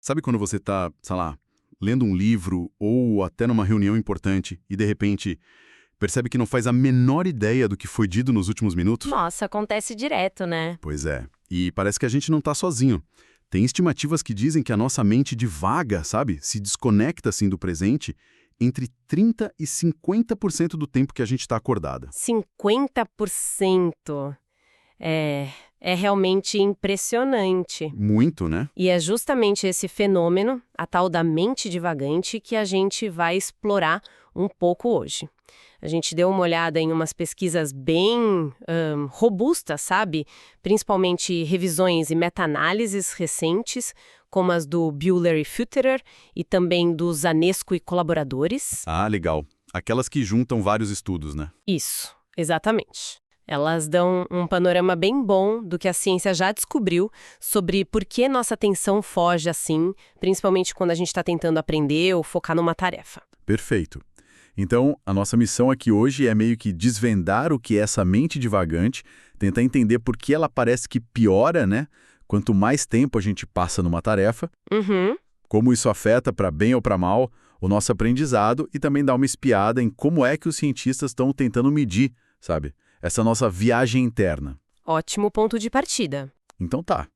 Sabe quando você tá, sei lá, lendo um livro ou até numa reunião importante e, de repente, percebe que não faz a menor ideia do que foi dito nos últimos minutos? Nossa, acontece direto, né? Pois é. E parece que a gente não tá sozinho. Tem estimativas que dizem que a nossa mente divaga, sabe? Se desconecta, assim, do presente entre 30% e 50% do tempo que a gente está acordada. 50%. É realmente impressionante. Muito, né? E é justamente esse fenômeno, a tal da mente divagante, que a gente vai explorar um pouco hoje. A gente deu uma olhada em umas pesquisas bem robustas, sabe? Principalmente revisões e meta-análises recentes, como as do Buehler e Futterer e também do Zanesco e colaboradores. Ah, legal. Aquelas que juntam vários estudos, né? Isso, exatamente. Elas dão um panorama bem bom do que a ciência já descobriu sobre por que nossa atenção foge assim, principalmente quando a gente está tentando aprender ou focar numa tarefa. Perfeito. Então, a nossa missão aqui hoje é meio que desvendar o que é essa mente divagante, tentar entender por que ela parece que piora, né? Quanto mais tempo a gente passa numa tarefa, Uhum. como isso afeta, para bem ou para mal, o nosso aprendizado e também dar uma espiada em como é que os cientistas estão tentando medir, sabe? Essa nossa viagem interna. Ótimo ponto de partida. Então tá.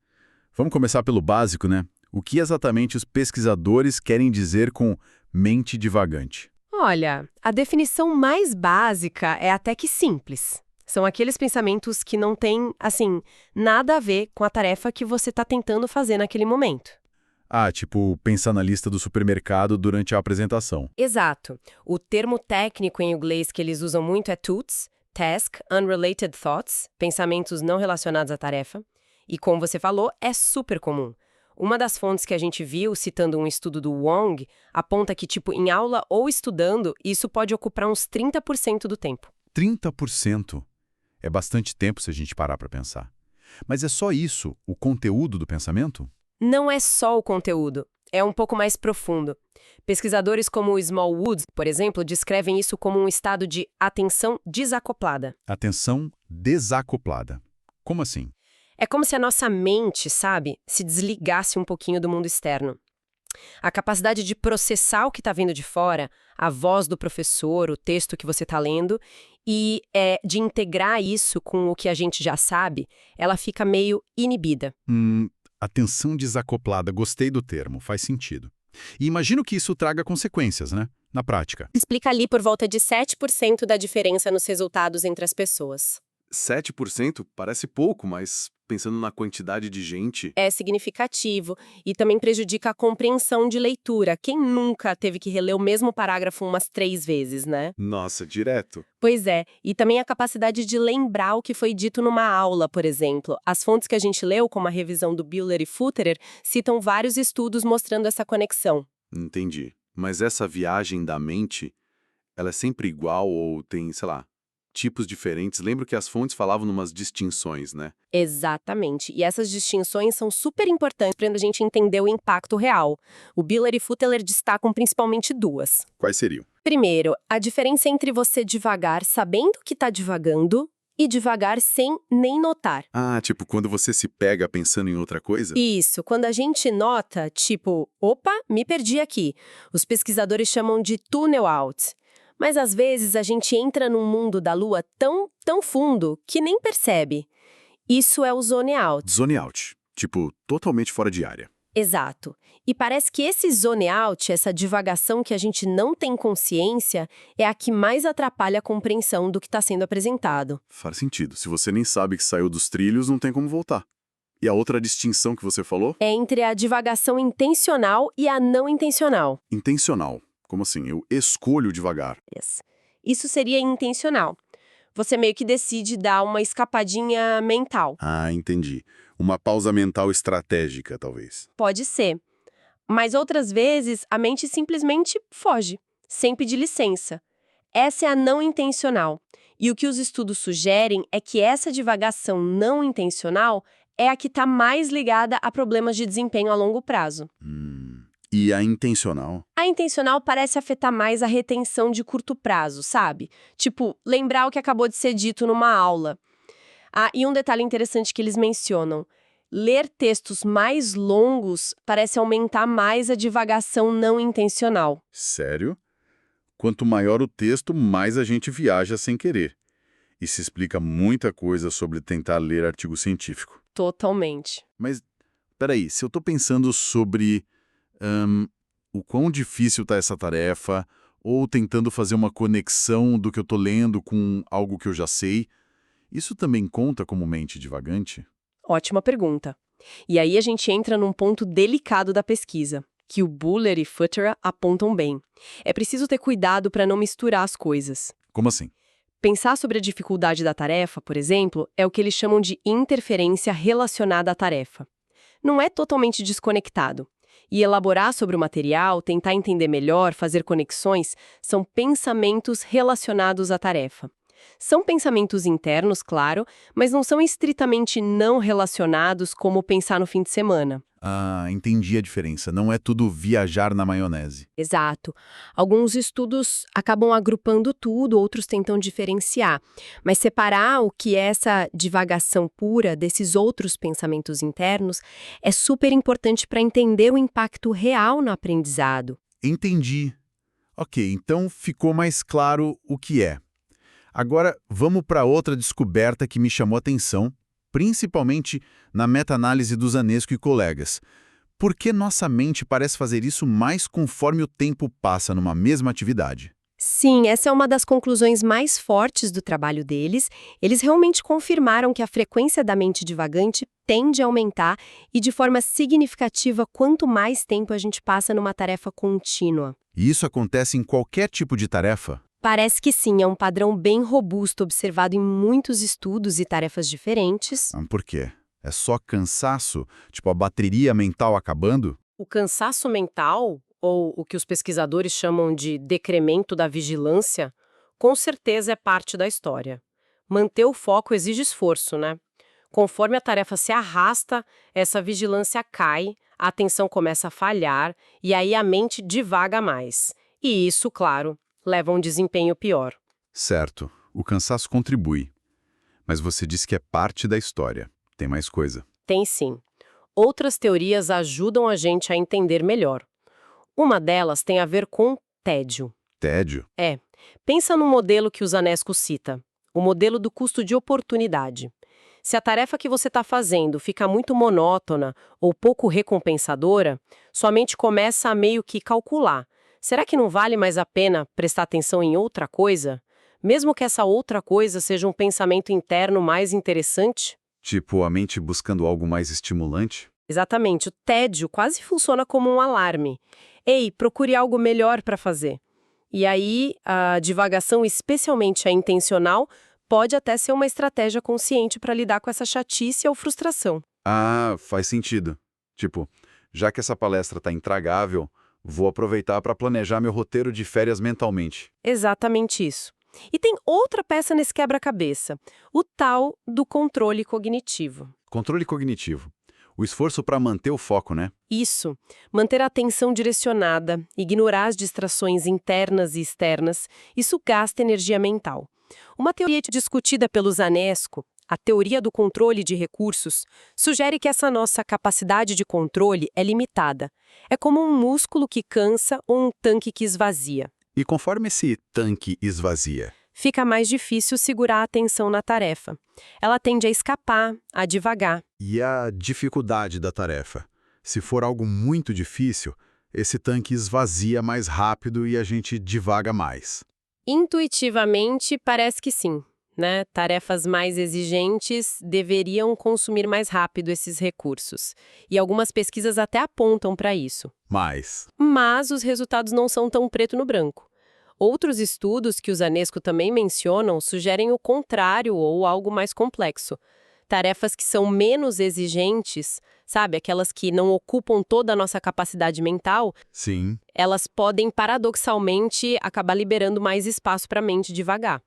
Vamos começar pelo básico, né? O que exatamente os pesquisadores querem dizer com mente divagante? Olha, a definição mais básica é até que simples. São aqueles pensamentos que não têm, assim, nada a ver com a tarefa que você está tentando fazer naquele momento. Ah, tipo, pensar na lista do supermercado durante a apresentação. Exato. O termo técnico em inglês que eles usam muito é TUTS, Task Unrelated Thoughts, pensamentos não relacionados à tarefa. E como você falou, é super comum. Uma das fontes que a gente viu, citando um estudo do Wong, aponta que, tipo, em aula ou estudando, isso pode ocupar uns 30% do tempo. 30%. É bastante tempo se a gente parar para pensar. Mas é só isso, o conteúdo do pensamento? Não é só o conteúdo, é um pouco mais profundo. Pesquisadores como o Smallwood, por exemplo, descrevem isso como um estado de atenção desacoplada. Atenção desacoplada. Como assim? É como se a nossa mente, sabe, se desligasse um pouquinho do mundo externo. A capacidade de processar o que está vindo de fora, a voz do professor, o texto que você está lendo, e de integrar isso com o que a gente já sabe, ela fica meio inibida. Atenção desacoplada, gostei do termo, faz sentido. E imagino que isso traga consequências, né? Na prática. Explica ali por volta de 7% da diferença nos resultados entre as pessoas. 7% parece pouco, mas pensando na quantidade de gente... É significativo e também prejudica a compreensão de leitura. Quem nunca teve que reler o mesmo parágrafo umas 3 vezes, né? Nossa, direto. Pois é, e também a capacidade de lembrar o que foi dito numa aula, por exemplo. As fontes que a gente leu, como a revisão do Buehler e Futterer, citam vários estudos mostrando essa conexão. Entendi. Mas essa viagem da mente, ela é sempre igual ou tem, sei lá, tipos diferentes? Lembro que as fontes falavam numas distinções, né? Exatamente. E essas distinções são super importantes para a gente entender o impacto real. O Buehler e Futterer destacam principalmente 2. Quais seriam? Primeiro, a diferença entre você devagar sabendo que está divagando e devagar sem nem notar. Ah, tipo, quando você se pega pensando em outra coisa? Isso, quando a gente nota, tipo, opa, me perdi aqui. Os pesquisadores chamam de tunnel out. Mas às vezes a gente entra num mundo da lua tão fundo que nem percebe. Isso é o zone out. Zone out. Tipo, totalmente fora de área. Exato. E parece que esse zone out, essa divagação que a gente não tem consciência, é a que mais atrapalha a compreensão do que está sendo apresentado. Faz sentido. Se você nem sabe que saiu dos trilhos, não tem como voltar. E a outra distinção que você falou? É entre a divagação intencional e a não intencional. Intencional. Como assim? Eu escolho devagar. Isso seria intencional. Você meio que decide dar uma escapadinha mental. Ah, entendi. Uma pausa mental estratégica, talvez. Pode ser. Mas outras vezes, a mente simplesmente foge, sem pedir licença. Essa é a não intencional. E o que os estudos sugerem é que essa divagação não intencional é a que está mais ligada a problemas de desempenho a longo prazo. E a intencional? A intencional parece afetar mais a retenção de curto prazo, sabe? Tipo, lembrar o que acabou de ser dito numa aula. Ah, e um detalhe interessante que eles mencionam. Ler textos mais longos parece aumentar mais a divagação não intencional. Sério? Quanto maior o texto, mais a gente viaja sem querer. Isso explica muita coisa sobre tentar ler artigo científico. Totalmente. Mas, peraí, se eu tô pensando sobre o quão difícil tá essa tarefa, ou tentando fazer uma conexão do que eu tô lendo com algo que eu já sei, isso também conta como mente divagante? Ótima pergunta. E aí a gente entra num ponto delicado da pesquisa, que o Buller e Futterer apontam bem. É preciso ter cuidado para não misturar as coisas. Como assim? Pensar sobre a dificuldade da tarefa, por exemplo, é o que eles chamam de interferência relacionada à tarefa. Não é totalmente desconectado. E elaborar sobre o material, tentar entender melhor, fazer conexões, são pensamentos relacionados à tarefa. São pensamentos internos, claro, mas não são estritamente não relacionados como pensar no fim de semana. Ah, entendi a diferença. Não é tudo viajar na maionese. Exato. Alguns estudos acabam agrupando tudo, outros tentam diferenciar. Mas separar o que é essa divagação pura desses outros pensamentos internos é super importante para entender o impacto real no aprendizado. Entendi. Ok, então ficou mais claro o que é. Agora, vamos para outra descoberta que me chamou a atenção, principalmente na meta-análise do Zanesco e colegas. Por que nossa mente parece fazer isso mais conforme o tempo passa numa mesma atividade? Sim, essa é uma das conclusões mais fortes do trabalho deles. Eles realmente confirmaram que a frequência da mente divagante tende a aumentar e de forma significativa quanto mais tempo a gente passa numa tarefa contínua. E isso acontece em qualquer tipo de tarefa? Parece que sim, é um padrão bem robusto observado em muitos estudos e tarefas diferentes. Por quê? É só cansaço? Tipo a bateria mental acabando? O cansaço mental, ou o que os pesquisadores chamam de decremento da vigilância, com certeza é parte da história. Manter o foco exige esforço, né? Conforme a tarefa se arrasta, essa vigilância cai, a atenção começa a falhar e aí a mente divaga mais. E isso, claro, leva a um desempenho pior. Certo, o cansaço contribui. Mas você disse que é parte da história. Tem mais coisa. Tem sim. Outras teorias ajudam a gente a entender melhor. Uma delas tem a ver com tédio. Tédio? Pensa no modelo que o Zanesco cita, o modelo do custo de oportunidade. Se a tarefa que você está fazendo fica muito monótona ou pouco recompensadora, sua mente começa a meio que calcular. Será que não vale mais a pena prestar atenção em outra coisa? Mesmo que essa outra coisa seja um pensamento interno mais interessante? Tipo a mente buscando algo mais estimulante? Exatamente, o tédio quase funciona como um alarme. Ei, procure algo melhor para fazer. E aí, a divagação, especialmente a intencional, pode até ser uma estratégia consciente para lidar com essa chatice ou frustração. Ah, faz sentido. Tipo, já que essa palestra tá intragável, vou aproveitar para planejar meu roteiro de férias mentalmente. Exatamente isso. E tem outra peça nesse quebra-cabeça, o tal do controle cognitivo. Controle cognitivo. O esforço para manter o foco, né? Isso, manter a atenção direcionada, ignorar as distrações internas e externas, isso gasta energia mental. Uma teoria discutida pelo Zanesco, a teoria do controle de recursos, sugere que essa nossa capacidade de controle é limitada. É como um músculo que cansa ou um tanque que esvazia. E conforme esse tanque esvazia, Fica mais difícil segurar a atenção na tarefa. Ela tende a escapar, a divagar. e a dificuldade da tarefa? Se for algo muito difícil, esse tanque esvazia mais rápido e a gente divaga mais. Intuitivamente, parece que sim, né? Tarefas mais exigentes deveriam consumir mais rápido esses recursos. E algumas pesquisas até apontam para isso. Mas, Mas os resultados não são tão preto no branco. Outros estudos que o Zanesco também mencionam sugerem o contrário ou algo mais complexo. Tarefas que são menos exigentes, sabe, aquelas que não ocupam toda a nossa capacidade mental, sim, elas podem paradoxalmente acabar liberando mais espaço para a mente devagar.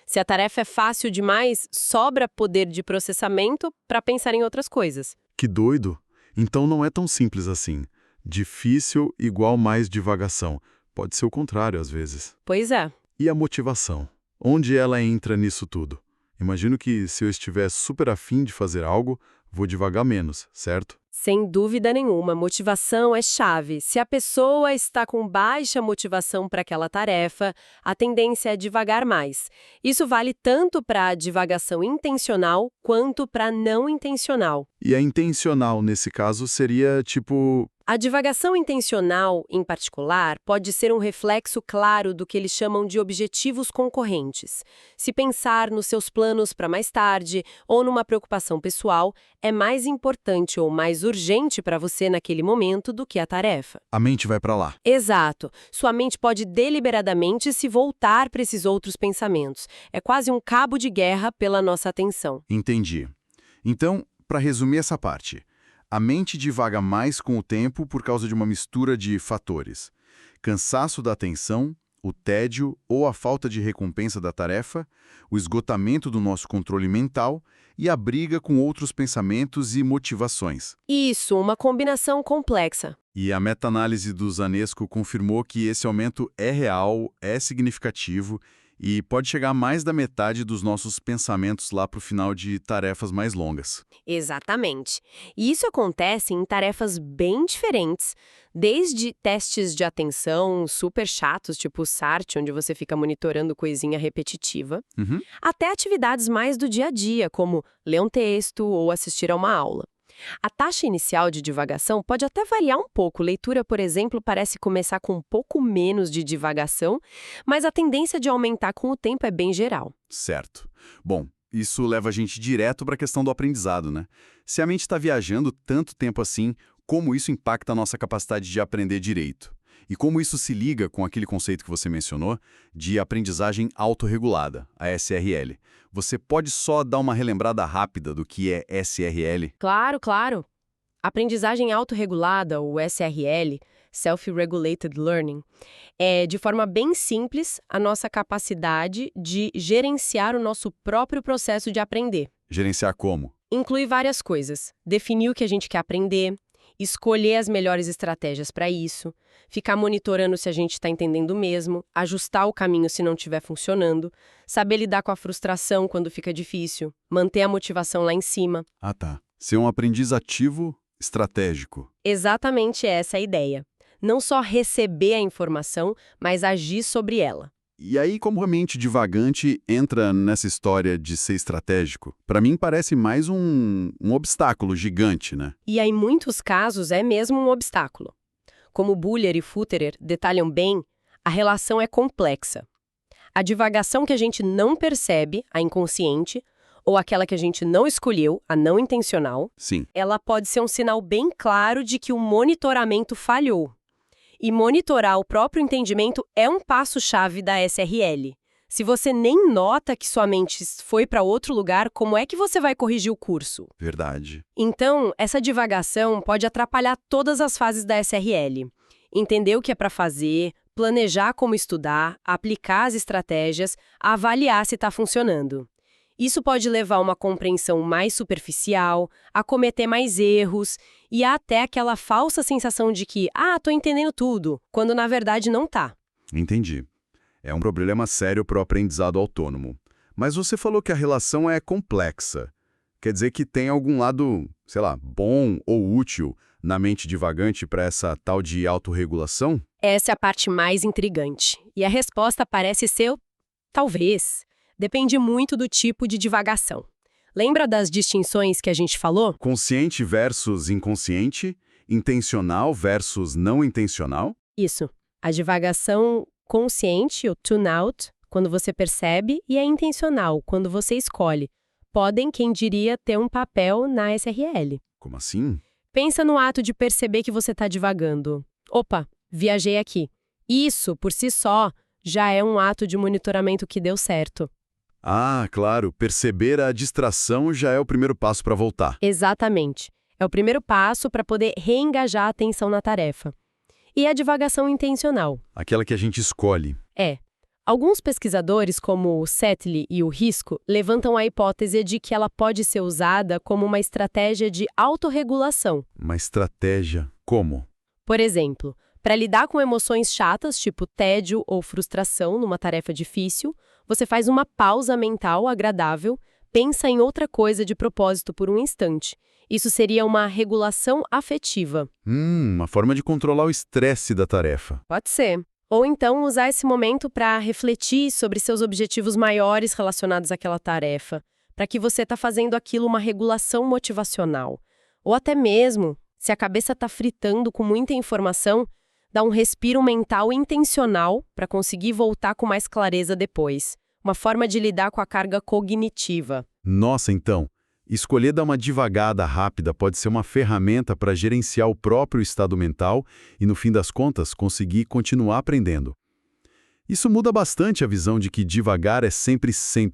Se a tarefa é fácil demais, sobra poder de processamento para pensar em outras coisas. que doido. Então não é tão simples assim. Difícil igual mais divagação. Pode ser o contrário às vezes. Pois é. E a motivação? Onde ela entra nisso tudo? Imagino que se eu estiver super afim de fazer algo, vou devagar menos, certo? Sem dúvida nenhuma, motivação é chave. Se a pessoa está com baixa motivação para aquela tarefa, a tendência é devagar mais. Isso vale tanto para a divagação intencional quanto para não intencional. E a intencional, nesse caso, seria tipo... A divagação intencional, em particular, pode ser um reflexo claro do que eles chamam de objetivos concorrentes. Se pensar nos seus planos para mais tarde ou numa preocupação pessoal, é mais importante ou mais urgente para você naquele momento do que a tarefa. A mente vai para lá. Exato. Sua mente pode deliberadamente se voltar para esses outros pensamentos. É quase um cabo de guerra pela nossa atenção. Entendi. Então, para resumir essa parte, a mente divaga mais com o tempo por causa de uma mistura de fatores. Cansaço da atenção, o tédio ou a falta de recompensa da tarefa, o esgotamento do nosso controle mental e a briga com outros pensamentos e motivações. Isso, uma combinação complexa. E a meta-análise do Zanesco confirmou que esse aumento é real, é significativo e pode chegar a mais da metade dos nossos pensamentos lá para o final de tarefas mais longas. Exatamente. E isso acontece em tarefas bem diferentes, desde testes de atenção super chatos, tipo o SART, onde você fica monitorando coisinha repetitiva, até atividades mais do dia a dia, como ler um texto ou assistir a uma aula. A taxa inicial de divagação pode até variar um pouco. Leitura, por exemplo, parece começar com um pouco menos de divagação, mas a tendência de aumentar com o tempo é bem geral. Certo. Bom, isso leva a gente direto para a questão do aprendizado, né? Se a mente está viajando tanto tempo assim, como isso impacta a nossa capacidade de aprender direito? E como isso se liga com aquele conceito que você mencionou de aprendizagem autorregulada, a SRL? Você pode só dar uma relembrada rápida do que é SRL? Claro, claro. Aprendizagem autorregulada, ou SRL, Self-Regulated Learning, é, de forma bem simples, a nossa capacidade de gerenciar o nosso próprio processo de aprender. Gerenciar como? Inclui várias coisas. Definir o que a gente quer aprender, escolher as melhores estratégias para isso, ficar monitorando se a gente está entendendo mesmo, ajustar o caminho se não estiver funcionando, saber lidar com a frustração quando fica difícil, manter a motivação lá em cima. Ah, tá. Ser um aprendiz ativo, estratégico. Exatamente essa é a ideia. Não só receber a informação, mas agir sobre ela. E aí, como a mente divagante entra nessa história de ser estratégico? Para mim, parece mais um obstáculo gigante, né? E aí, em muitos casos, é mesmo um obstáculo. Como Buller e Futterer detalham bem, a relação é complexa. A divagação que a gente não percebe, a inconsciente, ou aquela que a gente não escolheu, a não intencional, Sim. ela pode ser um sinal bem claro de que o monitoramento falhou. E monitorar o próprio entendimento é um passo-chave da SRL. Se você nem nota que sua mente foi para outro lugar, como é que você vai corrigir o curso? Verdade. Então, essa divagação pode atrapalhar todas as fases da SRL. Entender o que é para fazer, planejar como estudar, aplicar as estratégias, avaliar se está funcionando. Isso pode levar a uma compreensão mais superficial, a cometer mais erros e até aquela falsa sensação de que, tô entendendo tudo, quando na verdade não tá. Entendi. É um problema sério para o aprendizado autônomo. Mas você falou que a relação é complexa. Quer dizer que tem algum lado, sei lá, bom ou útil na mente divagante para essa tal de autorregulação? Essa é a parte mais intrigante. E a resposta parece ser talvez. Depende muito do tipo de divagação. Lembra das distinções que a gente falou? Consciente versus inconsciente, intencional versus não intencional? Isso. A divagação consciente, o tune-out, quando você percebe, e a intencional, quando você escolhe, podem, quem diria, ter um papel na SRL. Como assim? Pensa no ato de perceber que você está divagando. Opa, viajei aqui. Isso, por si só, já é um ato de monitoramento que deu certo. Ah, claro, perceber a distração já é o primeiro passo para voltar. Exatamente. É o primeiro passo para poder reengajar a atenção na tarefa. E a divagação intencional. Aquela que a gente escolhe. É. Alguns pesquisadores, como o Setley e o Risco, levantam a hipótese de que ela pode ser usada como uma estratégia de autorregulação. Uma estratégia como? Por exemplo, para lidar com emoções chatas, tipo tédio ou frustração numa tarefa difícil, você faz uma pausa mental agradável pensa em outra coisa de propósito por um instante. Isso seria uma regulação afetiva. Uma forma de controlar o estresse da tarefa. Pode ser. Ou então usar esse momento para refletir sobre seus objetivos maiores relacionados àquela tarefa, para que você está fazendo aquilo uma regulação motivacional. Ou até mesmo, se a cabeça está fritando com muita informação, dá um respiro mental intencional para conseguir voltar com mais clareza depois. Uma forma de lidar com a carga cognitiva. Nossa, então, escolher dar uma divagada rápida pode ser uma ferramenta para gerenciar o próprio estado mental e, no fim das contas, conseguir continuar aprendendo. Isso muda bastante a visão de que devagar é sempre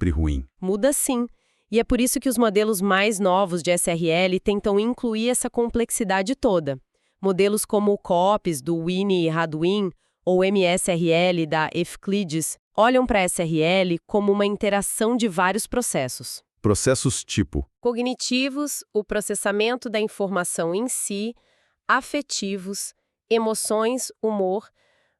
ruim. Muda sim. E é por isso que os modelos mais novos de SRL tentam incluir essa complexidade toda. Modelos como o COPS, do Winnie e Hadwin, ou MSRL, da Euclides, olham para a SRL como uma interação de vários processos. Processos tipo Cognitivos, o processamento da informação em si, afetivos, emoções, humor,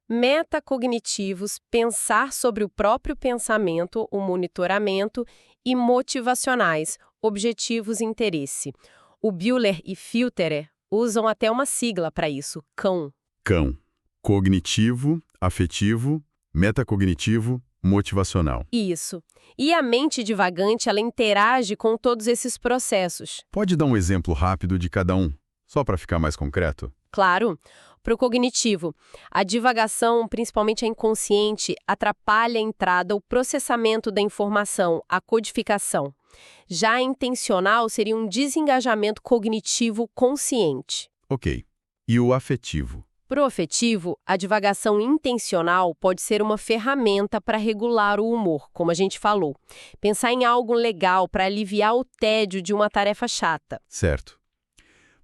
metacognitivos, pensar sobre o próprio pensamento, o monitoramento, e motivacionais, objetivos e interesse. O Buehler e Filterer usam até uma sigla para isso, CAM. CAM. Cognitivo, afetivo, metacognitivo, motivacional. Isso. E a mente divagante, ela interage com todos esses processos. Pode dar um exemplo rápido de cada um, só para ficar mais concreto? Claro. Para o cognitivo, a divagação, principalmente a inconsciente, atrapalha a entrada, o processamento da informação, a codificação. Já a intencional seria um desengajamento cognitivo consciente. Ok. E o afetivo? Para o afetivo, a divagação intencional pode ser uma ferramenta para regular o humor, como a gente falou. Pensar em algo legal para aliviar o tédio de uma tarefa chata. Certo.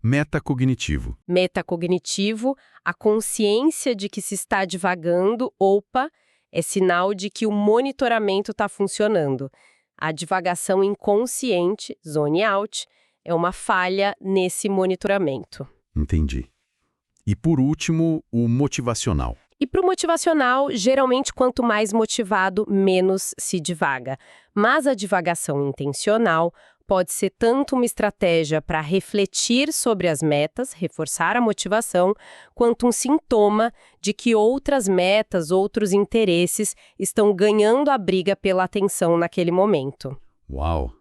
Metacognitivo. Metacognitivo, a consciência de que se está divagando, opa, é sinal de que o monitoramento está funcionando. A divagação inconsciente, zone out, é uma falha nesse monitoramento. Entendi. E por último, o motivacional. E para o motivacional, geralmente quanto mais motivado, menos se divaga. Mas a divagação intencional pode ser tanto uma estratégia para refletir sobre as metas, reforçar a motivação, quanto um sintoma de que outras metas, outros interesses estão ganhando a briga pela atenção naquele momento. Uau!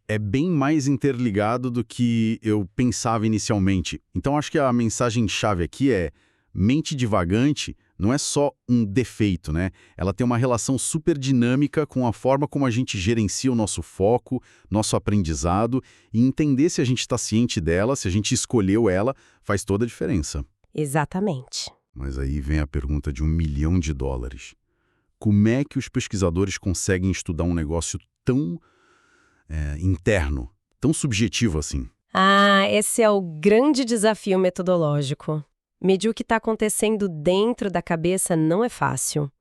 É bem mais interligado do que eu pensava inicialmente. Então, acho que a mensagem-chave aqui é: mente divagante não é só um defeito, né? Ela tem uma relação super dinâmica com a forma como a gente gerencia o nosso foco, nosso aprendizado, e entender se a gente está ciente dela, se a gente escolheu ela, faz toda a diferença. Exatamente. Mas aí vem a pergunta de $1 milhão. Como é que os pesquisadores conseguem estudar um negócio tão interno, tão subjetivo assim? Esse é o grande desafio metodológico. Medir o que está acontecendo dentro da cabeça não é fácil.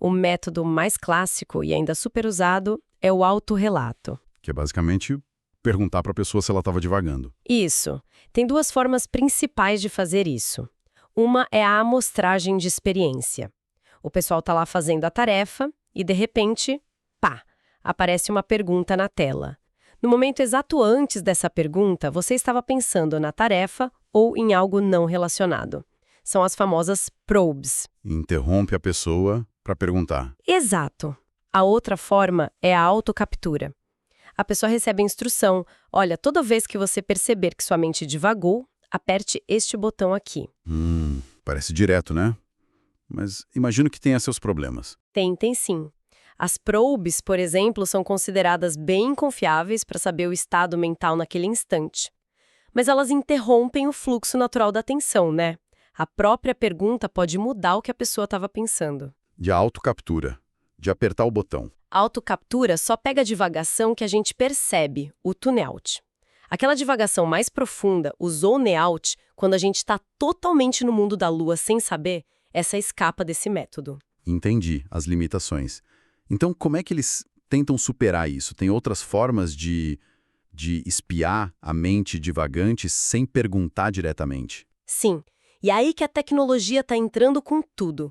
O método mais clássico e ainda super usado é o autorrelato. Que é basicamente perguntar para a pessoa se ela estava divagando. Isso. Tem duas formas principais de fazer isso. Uma é a amostragem de experiência. O pessoal está lá fazendo a tarefa e, de repente, pá, aparece uma pergunta na tela. No momento exato antes dessa pergunta, você estava pensando na tarefa ou em algo não relacionado. São as famosas probes. Interrompe a pessoa para perguntar. Exato. A outra forma é a autocaptura. A pessoa recebe a instrução: olha, toda vez que você perceber que sua mente divagou, aperte este botão aqui. Parece direto, né? Mas imagino que tenha seus problemas. Tem sim. As probes, por exemplo, são consideradas bem confiáveis para saber o estado mental naquele instante. Mas elas interrompem o fluxo natural da atenção, né? A própria pergunta pode mudar o que a pessoa estava pensando. De autocaptura, de apertar o botão. A autocaptura só pega a divagação que a gente percebe, o tune-out. Aquela divagação mais profunda, o zone-out, quando a gente está totalmente no mundo da lua sem saber, essa escapa desse método. Entendi as limitações. Então, como é que eles tentam superar isso? Tem outras formas de espiar a mente divagante sem perguntar diretamente? Sim. E aí que a tecnologia está entrando com tudo.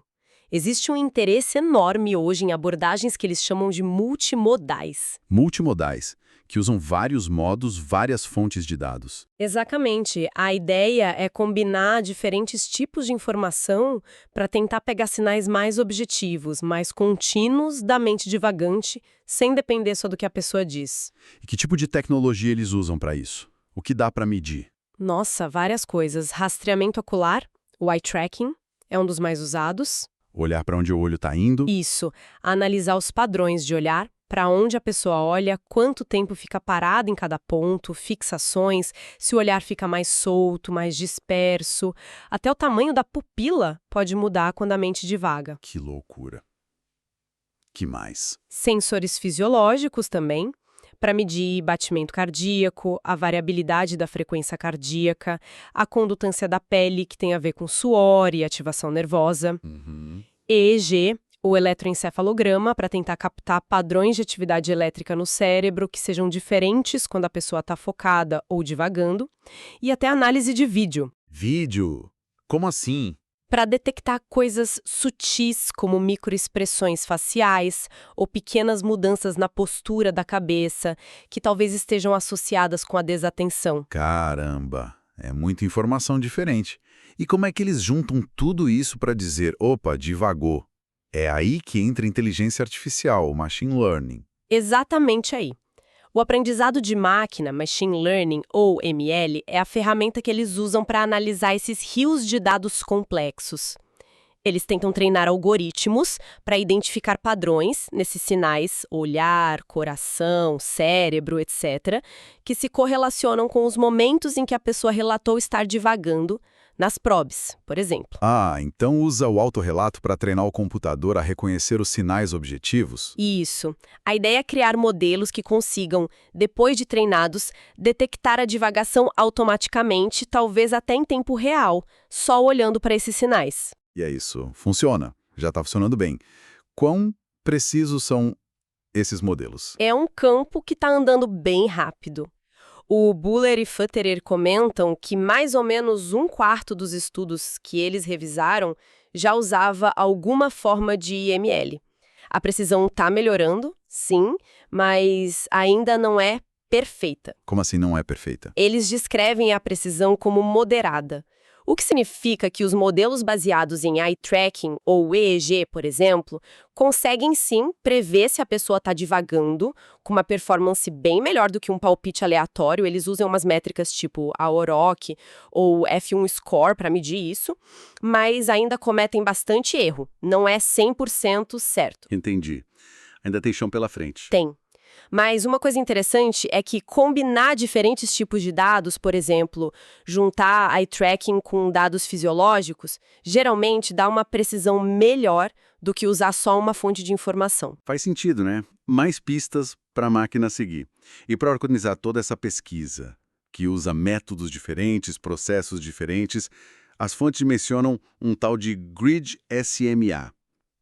Existe um interesse enorme hoje em abordagens que eles chamam de multimodais. Multimodais, que usam vários modos, várias fontes de dados. Exatamente. A ideia é combinar diferentes tipos de informação para tentar pegar sinais mais objetivos, mais contínuos da mente divagante, sem depender só do que a pessoa diz. E que tipo de tecnologia eles usam para isso? O que dá para medir? Nossa, várias coisas. Rastreamento ocular, o eye tracking, é um dos mais usados. Olhar para onde o olho está indo? Isso, analisar os padrões de olhar, para onde a pessoa olha, quanto tempo fica parado em cada ponto, fixações, se o olhar fica mais solto, mais disperso. Até o tamanho da pupila pode mudar quando a mente divaga. Que loucura. Que mais? Sensores fisiológicos também, para medir batimento cardíaco, a variabilidade da frequência cardíaca, a condutância da pele, que tem a ver com suor e ativação nervosa. EEG, o eletroencefalograma, para tentar captar padrões de atividade elétrica no cérebro que sejam diferentes quando a pessoa está focada ou divagando. E até análise de vídeo, Vídeo? Como assim? para detectar coisas sutis como microexpressões faciais ou pequenas mudanças na postura da cabeça que talvez estejam associadas com a desatenção. Caramba, é muita informação diferente. E como é que eles juntam tudo isso para dizer, opa, divagou? É aí que entra a inteligência artificial, o machine learning. Exatamente aí. O aprendizado de máquina, Machine Learning, ou ML, é a ferramenta que eles usam para analisar esses rios de dados complexos. Eles tentam treinar algoritmos para identificar padrões nesses sinais, olhar, coração, cérebro, etc., que se correlacionam com os momentos em que a pessoa relatou estar divagando, nas probes, por exemplo. Ah, então usa o autorrelato para treinar o computador a reconhecer os sinais objetivos? Isso. A ideia é criar modelos que consigam, depois de treinados, detectar a divagação automaticamente, talvez até em tempo real, só olhando para esses sinais. E é isso, funciona. Já está funcionando bem. Quão precisos são esses modelos? É um campo que está andando bem rápido. O Buller e Futterer comentam que mais ou menos 1/4 dos estudos que eles revisaram já usava alguma forma de IML. A precisão está melhorando, sim, mas ainda não é perfeita. Como assim não é perfeita? Eles descrevem a precisão como moderada, o que significa que os modelos baseados em eye tracking ou EEG, por exemplo, conseguem sim prever se a pessoa está divagando, com uma performance bem melhor do que um palpite aleatório. Eles usam umas métricas tipo a OROC ou F1 Score para medir isso, mas ainda cometem bastante erro. Não é 100% certo. Entendi. Ainda tem chão pela frente. Tem. Mas uma coisa interessante é que combinar diferentes tipos de dados, por exemplo, juntar eye tracking com dados fisiológicos, geralmente dá uma precisão melhor do que usar só uma fonte de informação. Faz sentido, né? Mais pistas para a máquina seguir. E para organizar toda essa pesquisa, que usa métodos diferentes, processos diferentes, as fontes mencionam um tal de Grid SMA.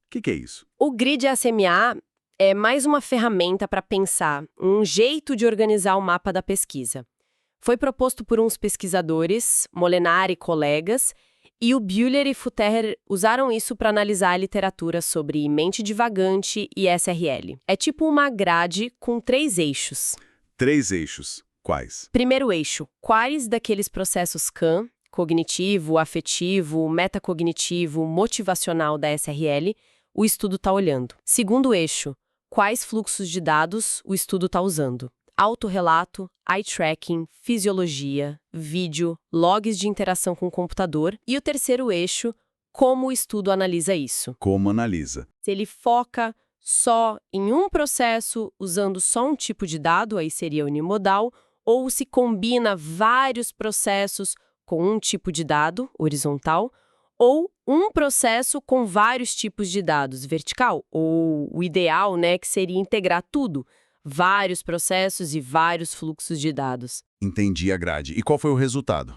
O que é isso? O Grid SMA é mais uma ferramenta para pensar, um jeito de organizar o mapa da pesquisa. Foi proposto por uns pesquisadores, Molenar e colegas, e o Buller e Futterer usaram isso para analisar a literatura sobre mente divagante e SRL. É tipo uma grade com 3 eixos. 3 eixos. Quais? Primeiro eixo, quais daqueles processos CAN, cognitivo, afetivo, metacognitivo, motivacional da SRL, o estudo está olhando. Segundo eixo, quais fluxos de dados o estudo está usando. Autorrelato, eye tracking, fisiologia, vídeo, logs de interação com o computador. E o terceiro eixo, como o estudo analisa isso. Como analisa? Se ele foca só em um processo, usando só um tipo de dado, aí seria unimodal, ou se combina vários processos com um tipo de dado, horizontal, ou um processo com vários tipos de dados, vertical, ou o ideal, né, que seria integrar tudo, vários processos e vários fluxos de dados. Entendi a grade. E qual foi o resultado?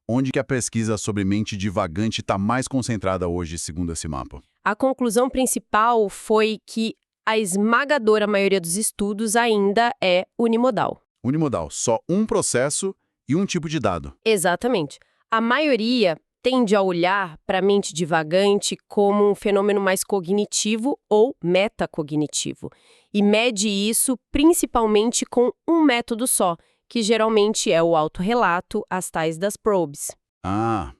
Onde que a pesquisa sobre mente divagante está mais concentrada hoje, segundo esse mapa? A conclusão principal foi que a esmagadora maioria dos estudos ainda é unimodal. Unimodal, só um processo e um tipo de dado. Exatamente. A maioria tende a olhar para a mente divagante como um fenômeno mais cognitivo ou metacognitivo, e mede isso principalmente com um método só, que geralmente é o autorrelato, as tais das probes. Ah,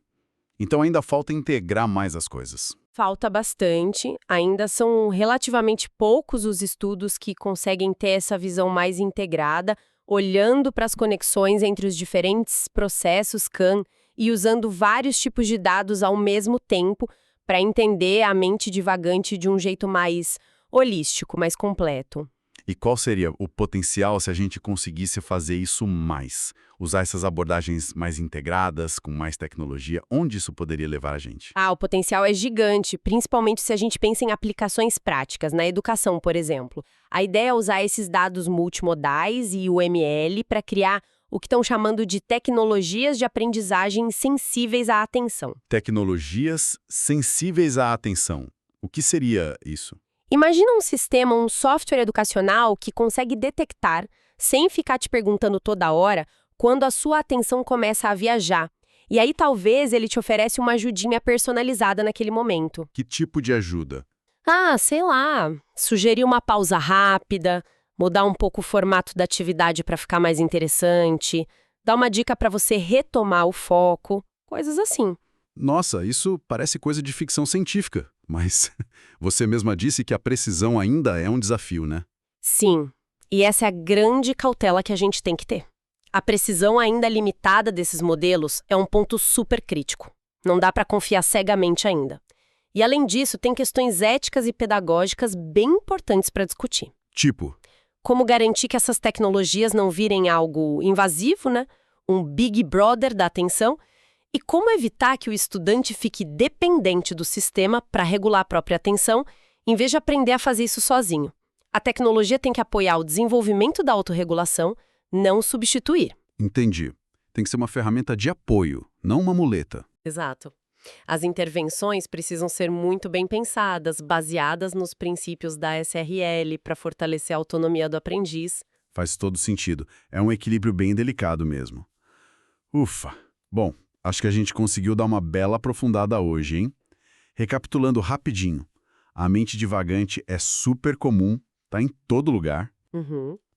então ainda falta integrar mais as coisas. Falta bastante, ainda são relativamente poucos os estudos que conseguem ter essa visão mais integrada, olhando para as conexões entre os diferentes processos CAN e usando vários tipos de dados ao mesmo tempo para entender a mente divagante de um jeito mais holístico, mais completo. E qual seria o potencial se a gente conseguisse fazer isso mais? Usar essas abordagens mais integradas, com mais tecnologia, onde isso poderia levar a gente? O potencial é gigante, principalmente se a gente pensa em aplicações práticas, na educação, por exemplo. A ideia é usar esses dados multimodais e o ML para criar o que estão chamando de tecnologias de aprendizagem sensíveis à atenção. Tecnologias sensíveis à atenção. O que seria isso? Imagina um sistema, um software educacional que consegue detectar, sem ficar te perguntando toda hora, quando a sua atenção começa a viajar. E aí talvez ele te oferece uma ajudinha personalizada naquele momento. Que tipo de ajuda? Sei lá, sugerir uma pausa rápida, mudar um pouco o formato da atividade para ficar mais interessante, dar uma dica para você retomar o foco, coisas assim. Nossa, isso parece coisa de ficção científica, mas você mesma disse que a precisão ainda é um desafio, né? Sim, e essa é a grande cautela que a gente tem que ter. A precisão ainda limitada desses modelos é um ponto super crítico. Não dá para confiar cegamente ainda. E além disso, tem questões éticas e pedagógicas bem importantes para discutir. Tipo? Como garantir que essas tecnologias não virem algo invasivo, né? Um Big Brother da atenção. E como evitar que o estudante fique dependente do sistema para regular a própria atenção, em vez de aprender a fazer isso sozinho. A tecnologia tem que apoiar o desenvolvimento da autorregulação, não substituir. Entendi. Tem que ser uma ferramenta de apoio, não uma muleta. Exato. As intervenções precisam ser muito bem pensadas, baseadas nos princípios da SRL para fortalecer a autonomia do aprendiz. Faz todo sentido. É um equilíbrio bem delicado mesmo. Ufa! Bom, acho que a gente conseguiu dar uma bela aprofundada hoje, hein? Recapitulando rapidinho. A mente divagante é super comum, tá em todo lugar.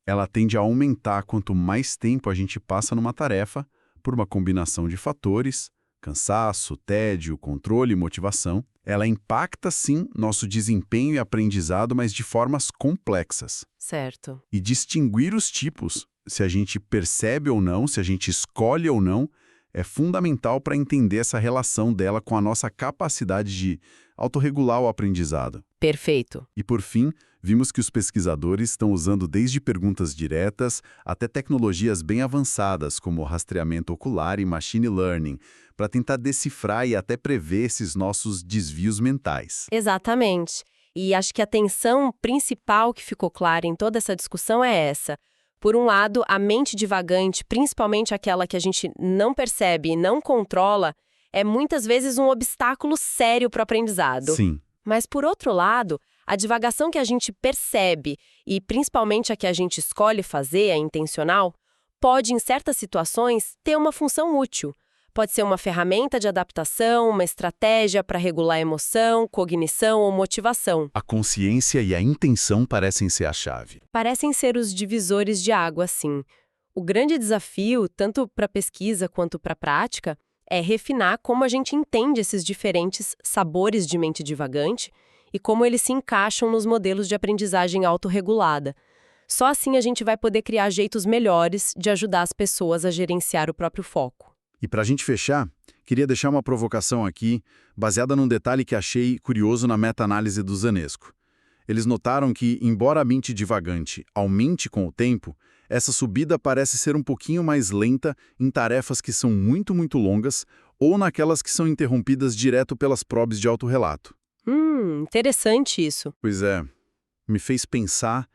Ela tende a aumentar quanto mais tempo a gente passa numa tarefa, por uma combinação de fatores, cansaço, tédio, controle e motivação. Ela impacta, sim, nosso desempenho e aprendizado, mas de formas complexas. Certo. E distinguir os tipos, se a gente percebe ou não, se a gente escolhe ou não, é fundamental para entender essa relação dela com a nossa capacidade de autorregular o aprendizado. Perfeito. E, por fim, vimos que os pesquisadores estão usando desde perguntas diretas até tecnologias bem avançadas, como rastreamento ocular e machine learning, para tentar decifrar e até prever esses nossos desvios mentais. Exatamente. E acho que a tensão principal que ficou clara em toda essa discussão é essa. Por um lado, a mente divagante, principalmente aquela que a gente não percebe e não controla, é muitas vezes um obstáculo sério para o aprendizado. Sim. Mas, por outro lado, a divagação que a gente percebe, e principalmente a que a gente escolhe fazer, a intencional, pode, em certas situações, ter uma função útil. Pode ser uma ferramenta de adaptação, uma estratégia para regular a emoção, cognição ou motivação. A consciência e a intenção parecem ser a chave. Parecem ser os divisores de água, sim. O grande desafio, tanto para a pesquisa quanto para a prática, é refinar como a gente entende esses diferentes sabores de mente divagante e como eles se encaixam nos modelos de aprendizagem autorregulada. Só assim a gente vai poder criar jeitos melhores de ajudar as pessoas a gerenciar o próprio foco. E para a gente fechar, queria deixar uma provocação aqui, baseada num detalhe que achei curioso na meta-análise do Zanesco. Eles notaram que, embora a mente divagante aumente com o tempo, essa subida parece ser um pouquinho mais lenta em tarefas que são muito, muito longas ou naquelas que são interrompidas direto pelas probes de autorrelato. Interessante isso. Pois é, me fez pensar,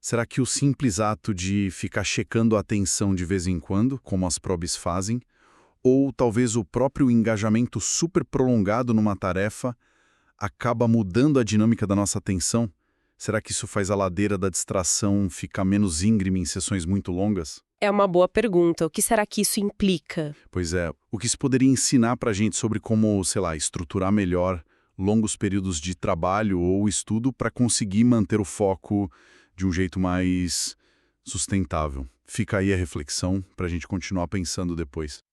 será que o simples ato de ficar checando a atenção de vez em quando, como as probes fazem, ou talvez o próprio engajamento super prolongado numa tarefa, acaba mudando a dinâmica da nossa atenção, Será que isso faz a ladeira da distração ficar menos íngreme em sessões muito longas? É uma boa pergunta. O que será que isso implica? Pois é, o que isso poderia ensinar para a gente sobre como, sei lá, estruturar melhor longos períodos de trabalho ou estudo para conseguir manter o foco de um jeito mais sustentável? Fica aí a reflexão para a gente continuar pensando depois.